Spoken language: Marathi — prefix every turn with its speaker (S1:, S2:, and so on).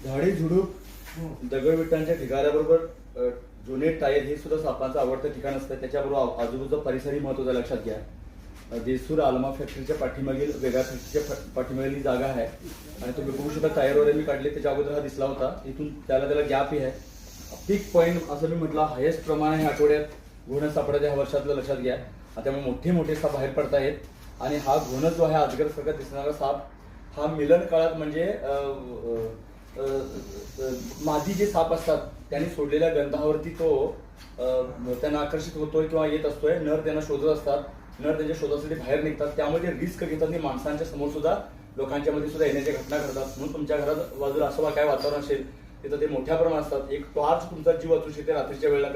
S1: झाडी झुडूप दगडविटांच्या ढिगाऱ्याबरोबर जुने टायर हे सुद्धा सापांचं आवडतं ठिकाण असतं. त्याच्याबरोबर आजूबाजूचा परिसरही महत्वाचा लक्षात घ्या. देसूर आलमा फॅक्टरीच्या पाठीमागील वेगळ्या फॅक्टरीच्या पाठीमागील जागा आहे आणि तुम्ही बघू शकता टायर वगैरे मी काढले. त्याच्या अगोदर हा दिसला होता. इथून त्याला गॅपही आहे. पीक पॉईंट असं मी म्हटलं हायेस्ट प्रमाण आहे आठवड्यात घोणं सापडायचं ह्या वर्षातलं लक्षात घ्या. त्यामुळे मोठे मोठे साप बाहेर पडतायत आणि हा घोणं जो आहे अजगर सारखा दिसणारा साप हा मिलन काळात म्हणजे मादी जे साप असतात त्यांनी सोडलेल्या गंधावरती तो त्यांना आकर्षित होतोय किंवा येत असतोय. नर त्यांना शोधत असतात. नर त्यांच्या शोधासाठी बाहेर निघतात. त्यामुळे ते रिस्क घेतात आणि माणसांच्या समोर सुद्धा लोकांच्या मध्ये सुद्धा येण्याच्या घटना घडतात. म्हणून तुमच्या घरात बाजूला असं काय वातावरण असेल तिथं ते मोठ्या प्रमाणात असतात. एक टॉर्च तुमचा जीव वाचू शकते रात्रीच्या वेळेला.